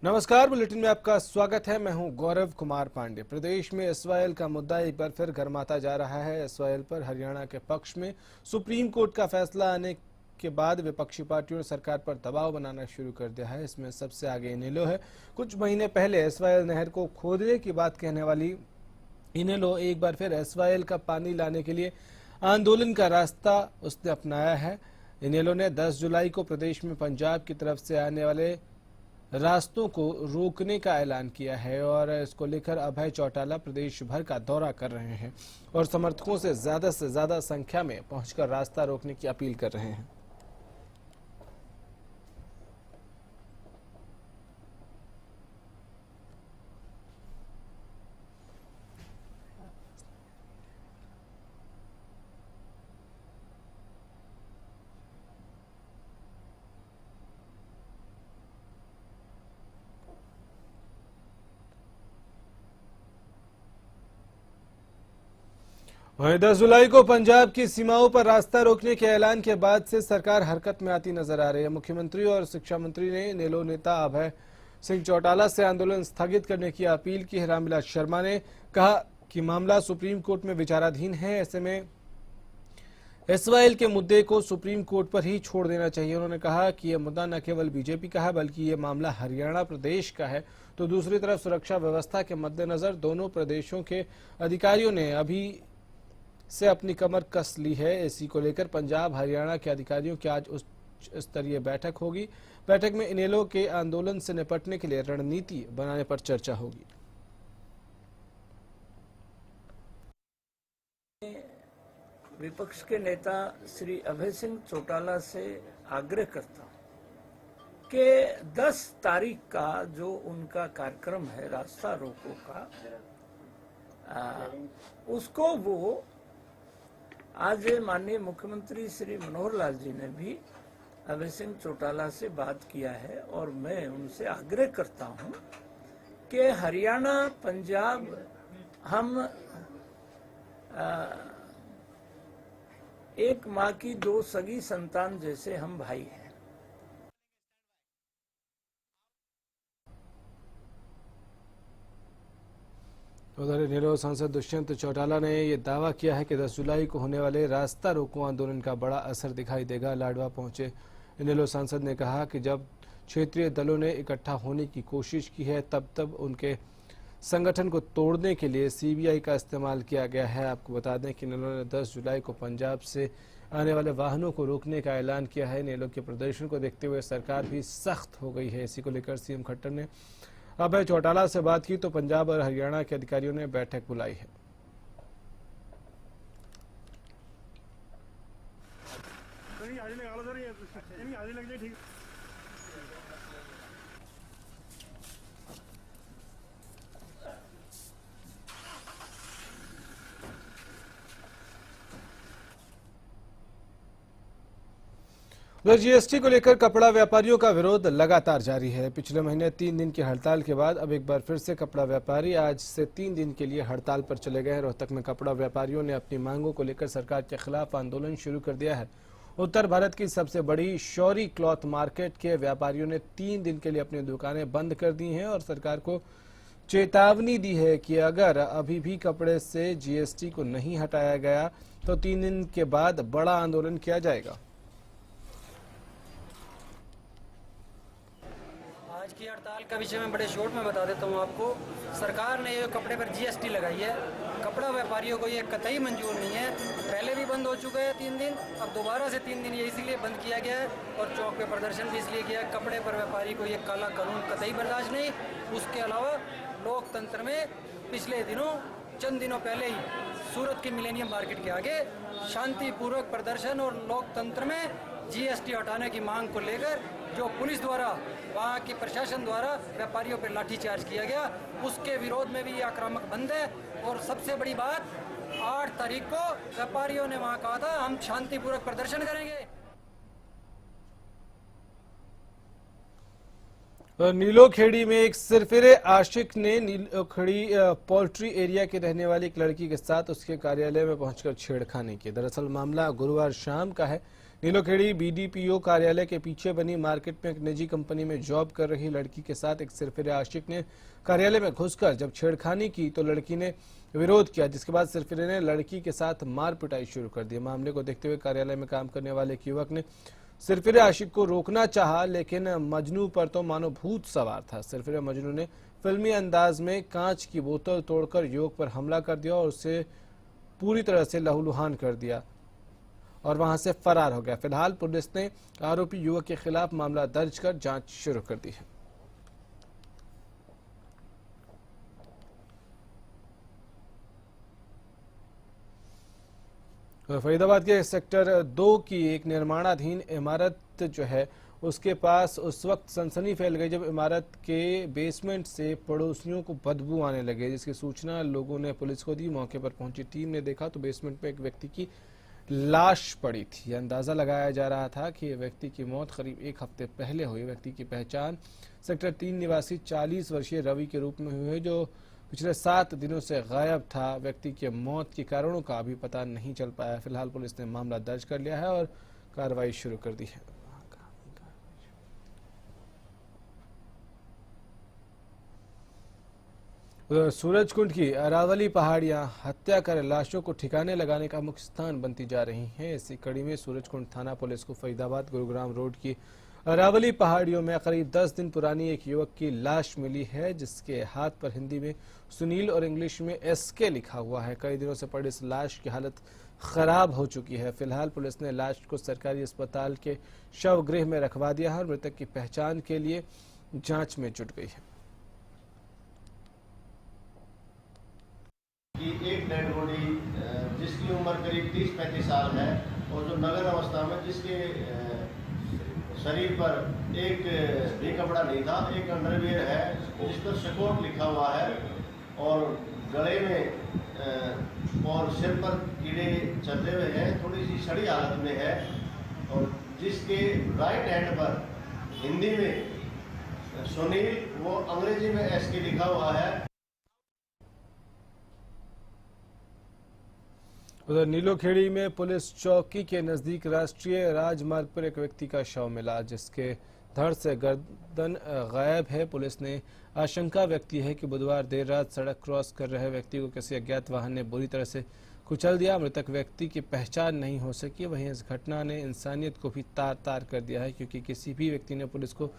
नमस्कार, बुलेटिन में आपका स्वागत है। मैं हूं गौरव कुमार पांडे। प्रदेश में एसवाईएल का मुद्दा एक बार फिर गरमाता जा रहा है। एसवाईएल पर हरियाणा के पक्ष में सुप्रीम कोर्ट का फैसला आने के बाद विपक्षी पार्टियों ने सरकार पर दबाव बनाना शुरू कर दिया है। इसमें सबसे आगे इनेलो है। कुछ महीने पहले एसवाईएल नहर को खोदने की बात कहने वाली इनेलो एक बार फिर एसवाईएल का पानी लाने के लिए आंदोलन का रास्ता उसने अपनाया है। इनेलो ने 10 जुलाई को प्रदेश में पंजाब की तरफ से आने वाले रास्तों को रोकने का ऐलान किया है और इसको लेकर अभय चौटाला प्रदेश भर का दौरा कर रहे हैं और समर्थकों से ज्यादा संख्या में पहुंचकर रास्ता रोकने की अपील कर रहे हैं। वहीं 10 जुलाई को पंजाब की सीमाओं पर रास्ता रोकने के ऐलान के बाद से सरकार हरकत में आती नजर आ रही है। मुख्यमंत्री और शिक्षा मंत्री ने इनेलो नेता अभय सिंह चौटाला से आंदोलन स्थगित करने की अपील की है। रामविलास शर्मा ने कहा कि मामला सुप्रीम कोर्ट में विचाराधीन है, ऐसे में एसवाईएल के मुद्दे को सुप्रीम कोर्ट पर ही छोड़ देना चाहिए। उन्होंने कहा कि यह मुद्दा न केवल बीजेपी का है बल्कि ये मामला हरियाणा प्रदेश का है। तो दूसरी तरफ सुरक्षा व्यवस्था के मद्देनजर दोनों प्रदेशों के अधिकारियों ने अभी से अपनी कमर कस ली है। इसी को लेकर पंजाब हरियाणा के अधिकारियों की आज उच्च स्तरीय बैठक होगी। बैठक में इनेलो के आंदोलन से निपटने के लिए रणनीति बनाने पर चर्चा होगी। विपक्ष के नेता श्री अभय सिंह चौटाला से आग्रह करता हूं कि 10 तारीख का जो उनका कार्यक्रम है रास्ता रोको का, उसको वो आज माननीय मुख्यमंत्री श्री मनोहर लाल जी ने भी अभय सिंह चौटाला से बात किया है और मैं उनसे आग्रह करता हूं कि हरियाणा पंजाब हम एक माँ की 2 सगी संतान जैसे हम भाई हैं। उधर इनेलो सांसद दुष्यंत चौटाला ने यह दावा किया है कि 10 जुलाई को होने वाले रास्ता रोको आंदोलन का बड़ा असर दिखाई देगा। लाडवा पहुंचे इनेलो सांसद ने कहा कि जब क्षेत्रीय दलों ने इकट्ठा होने की कोशिश की है तब उनके संगठन को तोड़ने के लिए सीबीआई का इस्तेमाल किया गया है। आपको बता दें कि इनेलो ने 10 जुलाई को पंजाब से आने वाले वाहनों को रोकने का ऐलान किया है। इनेलो के प्रदर्शन को देखते हुए सरकार भी सख्त हो गई है। इसी को लेकर सीएम खट्टर ने अभय चौटाला से बात की तो पंजाब और हरियाणा के अधिकारियों ने बैठक बुलाई है। उधर जीएसटी को लेकर कपड़ा व्यापारियों का विरोध लगातार जारी है। पिछले महीने 3 दिन की हड़ताल के बाद अब एक बार फिर से कपड़ा व्यापारी आज से 3 दिन के लिए हड़ताल पर चले गए हैं। रोहतक में कपड़ा व्यापारियों ने अपनी मांगों को लेकर सरकार के खिलाफ आंदोलन शुरू कर दिया है। उत्तर भारत की सबसे बड़ी शौरी क्लॉथ मार्केट के व्यापारियों ने 3 दिन के लिए अपनी दुकानें बंद कर दी हैं और सरकार को चेतावनी दी है कि अगर अभी भी कपड़े से जीएसटी को नहीं हटाया गया तो 3 दिन के बाद बड़ा आंदोलन किया जाएगा। आज की हड़ताल का विषय मैं बड़े शॉर्ट में बता देता हूँ आपको। सरकार ने ये कपड़े पर जीएसटी लगाई है। कपड़ा व्यापारियों को ये कतई मंजूर नहीं है। पहले भी बंद हो चुका है 3 दिन, अब दोबारा से 3 दिन ये इसीलिए बंद किया गया है और चौक पे प्रदर्शन भी इसलिए किया है। कपड़े पर व्यापारी को ये काला कानून कतई बर्दाश्त नहीं। उसके अलावा लोकतंत्र में पिछले दिनों चंद दिनों पहले ही सूरत के मिलेनियम मार्केट के आगे शांतिपूर्वक प्रदर्शन और लोकतंत्र में जीएसटी हटाने की मांग को लेकर जो पुलिस द्वारा वहाँ की प्रशासन द्वारा व्यापारियों पर लाठीचार्ज किया गया, उसके विरोध में भी ये आक्रामक बंद है। और सबसे बड़ी बात, 8 तारीख को व्यापारियों ने वहाँ कहा था हम शांतिपूर्वक प्रदर्शन करेंगे। नीलोखेड़ी में एक सिरफिरे आशिक ने नीलोखेड़ी पोल्ट्री एरिया के रहने वाली एक लड़की के साथ उसके कार्यालय में पहुंचकर छेड़खानी की। दरअसल मामला गुरुवार शाम का है। नीलोखेड़ी बीडीपीओ कार्यालय के पीछे बनी मार्केट में एक निजी कंपनी में जॉब कर रही लड़की के साथ एक सिरफिरे आशिक ने कार्यालय में घुसकर जब छेड़खानी की तो लड़की ने विरोध किया, जिसके बाद सिरफिरे ने लड़की के साथ मार पिटाई शुरू कर दी। मामले को देखते हुए कार्यालय में काम करने वाले एक युवक ने सिरफिरे आशिक को रोकना चाहा, लेकिन मजनू पर तो मानो भूत सवार था। सिरफिरे मजनू ने फिल्मी अंदाज में कांच की बोतल तोड़कर युवक पर हमला कर दिया और उसे पूरी तरह से लहूलुहान कर दिया और वहां से फरार हो गया। फिलहाल पुलिस ने आरोपी युवक के खिलाफ मामला दर्ज कर जांच शुरू कर दी है। फरीदाबाद के सेक्टर 2 की एक निर्माणाधीन इमारत जो है उसके पास उस वक्त सनसनी फैल गई जब इमारत के बेसमेंट से पड़ोसियों को बदबू आने लगे, जिसकी सूचना लोगों ने पुलिस को दी। मौके पर पहुंची टीम ने देखा तो बेसमेंट में एक व्यक्ति की लाश पड़ी थी। अंदाजा लगाया जा रहा था कि व्यक्ति की मौत करीब एक हफ्ते पहले हुई। व्यक्ति की पहचान सेक्टर 3 निवासी 40 वर्षीय रवि के रूप में हुई है, जो पिछले 7 दिनों से गायब था। व्यक्ति के मौत के कारणों का अभी पता नहीं चल पाया। फिलहाल पुलिस ने मामला दर्ज कर लिया है और कार्रवाई शुरू कर दी है। सूरजकुंड की अरावली पहाड़ियां हत्या कर लाशों को ठिकाने लगाने का मुख्य स्थान बनती जा रही हैं। इसी कड़ी में सूरजकुंड थाना पुलिस को फरीदाबाद गुरुग्राम रोड की अरावली पहाड़ियों में करीब 10 दिन पुरानी एक युवक की लाश मिली है, जिसके हाथ पर हिंदी में सुनील और इंग्लिश में SK लिखा हुआ है। कई दिनों से पड़ी इस लाश की हालत खराब हो चुकी है। फिलहाल पुलिस ने लाश को सरकारी अस्पताल के शव गृह में रखवा दिया है और मृतक की पहचान के लिए जांच में जुट गई है। कि एक डेड बॉडी जिसकी उम्र करीब 30-35 साल है और जो नग्न अवस्था में जिसके शरीर पर एक भी कपड़ा नहीं था, एक अंडरवियर है जिस पर शकोट लिखा हुआ है और गले में और सिर पर कीड़े चलते हुए हैं, थोड़ी सी सड़ी हालत में है और जिसके राइट हैंड पर हिंदी में सुनील वो अंग्रेजी में SK लिखा हुआ है। उधर नीलोखेड़ी में पुलिस चौकी के नजदीक राष्ट्रीय राजमार्ग पर एक व्यक्ति का शव मिला, जिसके धड़ से गर्दन गायब है। पुलिस ने आशंका व्यक्ति है कि बुधवार देर रात सड़क क्रॉस कर रहे व्यक्ति को किसी अज्ञात वाहन ने बुरी तरह से कुचल दिया। मृतक व्यक्ति की पहचान नहीं हो सकी। वहीं इस घटना ने इंसानियत को भी तार तार कर दिया है, क्योंकि किसी भी व्यक्ति ने पुलिस को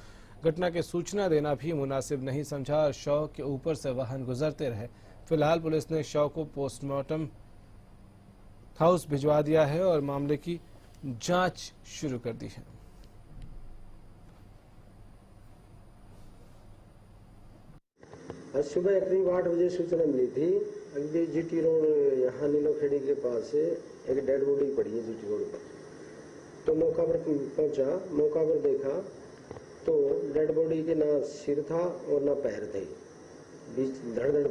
घटना की सूचना देना भी मुनासिब नहीं समझा और शव के ऊपर से वाहन गुजरते रहे। फिलहाल पुलिस ने शव को पोस्टमार्टम हाउस भिजवा दिया है और मामले की जांच शुरू कर दी है। आज सुबह करीब 8 बजे सूचना मिली थी, अगली GT रोड यहाँ नीलोखेड़ी के पास से एक डेड बॉडी पड़ी है GT रोड पर। तो मौका पर पहुंचा, मौका पर देखा तो डेड बॉडी के ना सिर था और ना पैर थे, बीच धड़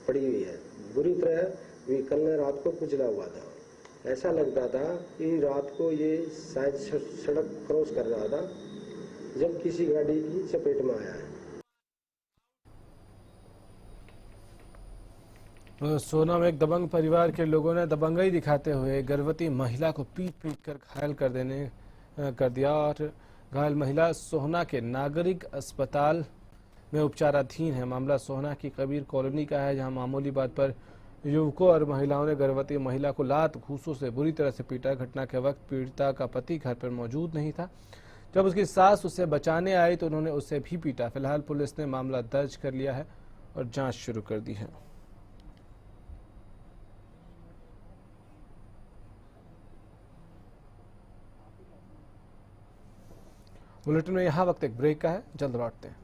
पड़ी हुई है। बुरी तरह व्हीकल ने रात को कुचला हुआ था। ऐसा लगता था कि रात को ये शायद सड़क क्रॉस कर रहा था जब किसी गाड़ी की चपेट में आया है। सोना में एक दबंग परिवार के लोगों ने दबंगई दिखाते हुए गर्भवती महिला को पीट कर घायल कर दिया और घायल महिला सोहना के नागरिक अस्पताल में उपचाराधीन है। मामला सोहना की कबीर कॉलोनी का है, जहां मामूली बात पर युवकों और महिलाओं ने गर्भवती महिला को लात घूंसों से बुरी तरह से पीटा। घटना के वक्त पीड़िता का पति घर पर मौजूद नहीं था। जब उसकी सास उसे बचाने आई तो उन्होंने उसे भी पीटा। फिलहाल पुलिस ने मामला दर्ज कर लिया है और जांच शुरू कर दी है। बुलेटिन में यहाँ वक्त एक ब्रेक का है, जल्द लौटते हैं।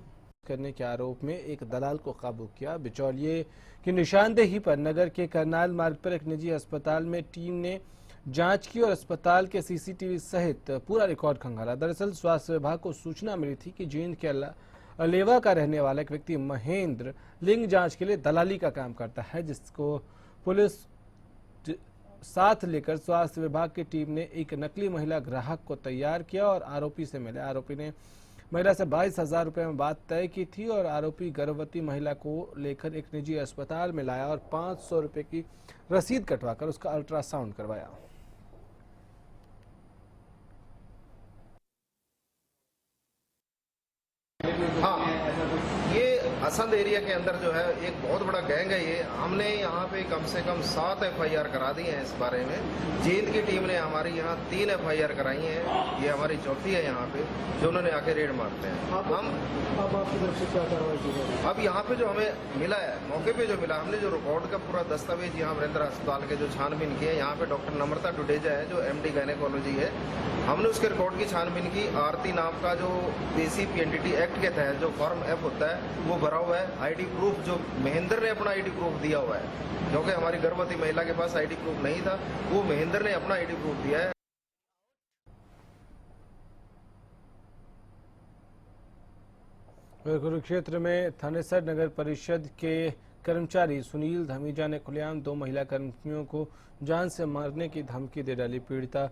करने के आरोप में एक दलाल को काबू किया। बिचौलिए की निशानदेही पर नगर के करनाल मार्ग पर एक निजी अस्पताल में टीम ने जांच की और अस्पताल के CCTV सहित पूरा रिकॉर्ड खंगाला। दरअसल स्वास्थ्य विभाग को सूचना मिली थी कि जींद के अलेवा का रहने वाला एक व्यक्ति महेंद्र लिंग जांच के लिए दलाली का काम करता है, जिसको पुलिस साथ लेकर स्वास्थ्य विभाग की टीम ने एक नकली महिला ग्राहक को तैयार किया और आरोपी से मिले। आरोपी ने महिला से 22,000 रुपए में बात तय की थी और आरोपी गर्भवती महिला को लेकर एक निजी अस्पताल में लाया और 500 रुपए की रसीद कटवाकर उसका अल्ट्रासाउंड करवाया। असंध एरिया के अंदर जो है एक बहुत बड़ा गैंग है ये। हमने यहाँ पे कम से कम 7 FIR करा दी हैं इस बारे में। जींद की टीम ने हमारी यहाँ 3 FIR कराई हैं, ये हमारी चौथी है यहाँ पे जो उन्होंने आके रेड मारते हैं। हम अब आपकी तरफ से क्या कार्रवाई की जाएगी? अब यहाँ पे जो हमें मिला है, मौके पे जो मिला, हमने जो रिकॉर्ड का पूरा दस्तावेज यहाँ वरेंद्र अस्पताल के जो छानबीन किए, यहाँ पे डॉक्टर नम्रता डुडेजा है जो MD गायनेकोलॉजी है, हमने उसके रिकॉर्ड की छानबीन की। आरती नाम का जो PCPNDT एक्ट के तहत जो फॉर्म F होता है वो भरा हुआ है। ID प्रूफ जो महेंद्र ने अपना ID प्रूफ दिया हुआ है, क्योंकि हमारी गर्भवती महिला के पास ID प्रूफ नहीं था, वो महेंद्र ने अपना ID प्रूफ दिया है। कुरुक्षेत्र में थानेसर नगर परिषद के कर्मचारी सुनील धमीजा ने खुलेआम 2 महिला कर्मियों को जान से मारने की धमकी दे डाली। पीड़िता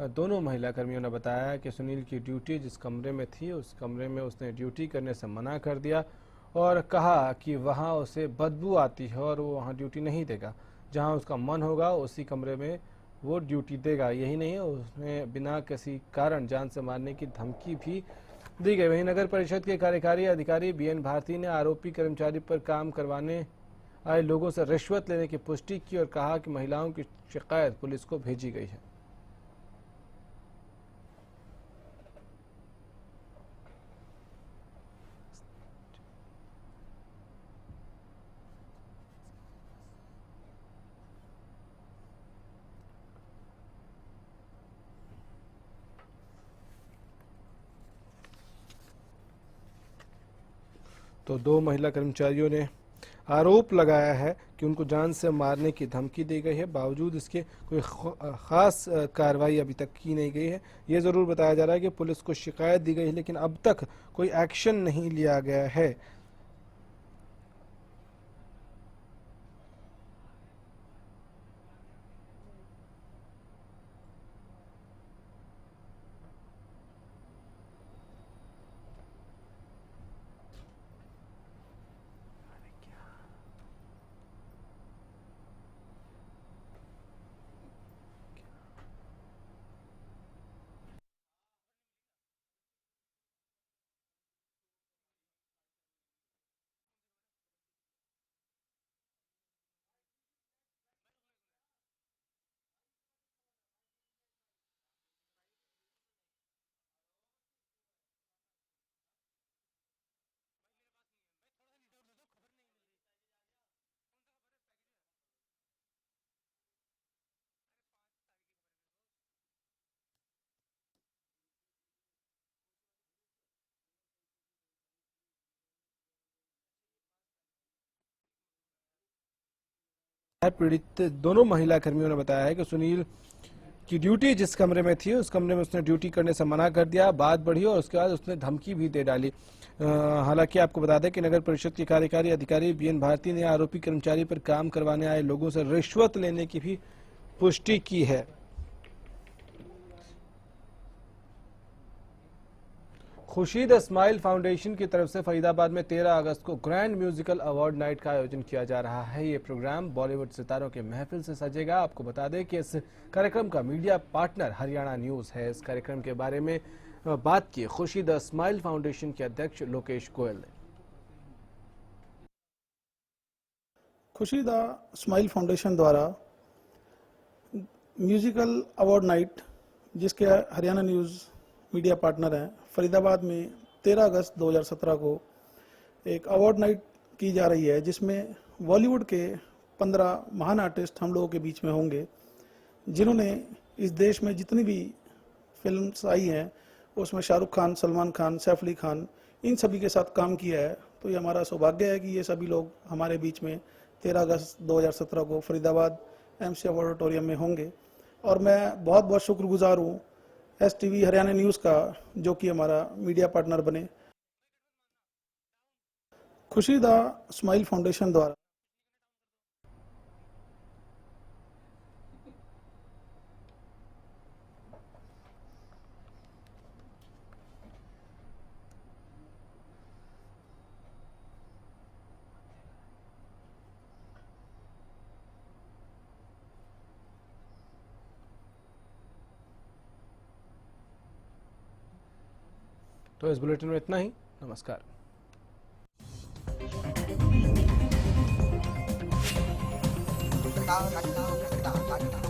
दोनों महिला कर्मियों ने बताया कि सुनील की ड्यूटी जिस कमरे में थी उस कमरे में उसने ड्यूटी करने से मना कर दिया और कहा कि वहां उसे बदबू आती है और वो वहां ड्यूटी नहीं देगा। जहां उसका मन होगा उसी कमरे में वो ड्यूटी देगा। यही नहीं, उसने बिना किसी कारण जान से मारने की धमकी भी दी गई। वहीं नगर परिषद के कार्यकारी अधिकारी BN भारती ने आरोपी कर्मचारी पर काम करवाने आए लोगों से रिश्वत लेने की पुष्टि की और कहा कि महिलाओं की शिकायत पुलिस को भेजी गई है। तो 2 महिला कर्मचारियों ने आरोप लगाया है कि उनको जान से मारने की धमकी दी गई है। बावजूद इसके कोई खास कार्रवाई अभी तक की नहीं गई है। ये ज़रूर बताया जा रहा है कि पुलिस को शिकायत दी गई है, लेकिन अब तक कोई एक्शन नहीं लिया गया है। पीड़ित दोनों महिला कर्मियों ने बताया है कि सुनील की ड्यूटी जिस कमरे में थी उस कमरे में उसने ड्यूटी करने से मना कर दिया। बात बढ़ी और उसके बाद उसने धमकी भी दे डाली। हालांकि आपको बता दें कि नगर परिषद के कार्यकारी अधिकारी BN भारती ने आरोपी कर्मचारी पर काम करवाने आए लोगों से रिश्वत लेने की भी पुष्टि की है। खुशीद स्माइल फाउंडेशन की तरफ से फरीदाबाद में 13 अगस्त को ग्रैंड म्यूजिकल अवार्ड नाइट का आयोजन किया जा रहा है। ये प्रोग्राम बॉलीवुड सितारों के महफिल से सजेगा। आपको बता दें कि इस कार्यक्रम का मीडिया पार्टनर हरियाणा न्यूज है। इस कार्यक्रम के बारे में बात की खुशीद स्माइल फाउंडेशन के अध्यक्ष लोकेश गोयल ने। खुशीदा स्माइल फाउंडेशन द्वारा म्यूजिकल अवार्ड नाइट, जिसके हरियाणा न्यूज़ मीडिया पार्टनर हैं, फरीदाबाद में 13 अगस्त 2017 को एक अवार्ड नाइट की जा रही है, जिसमें बॉलीवुड के 15 महान आर्टिस्ट हम लोगों के बीच में होंगे, जिन्होंने इस देश में जितनी भी फिल्म्स आई हैं उसमें शाहरुख खान, सलमान खान, सैफ अली खान, इन सभी के साथ काम किया है। तो ये हमारा सौभाग्य है कि ये सभी लोग हमारे बीच में 13 अगस्त 2017 को फरीदाबाद MCF ऑडिटोरियम में होंगे। और मैं बहुत बहुत शुक्रगुजार हूँ STV हरियाणा न्यूज़ का, जो कि हमारा मीडिया पार्टनर बने। खुशीदा स्माइल फाउंडेशन द्वारा तो इस बुलेटिन में इतना ही। नमस्कार। Kita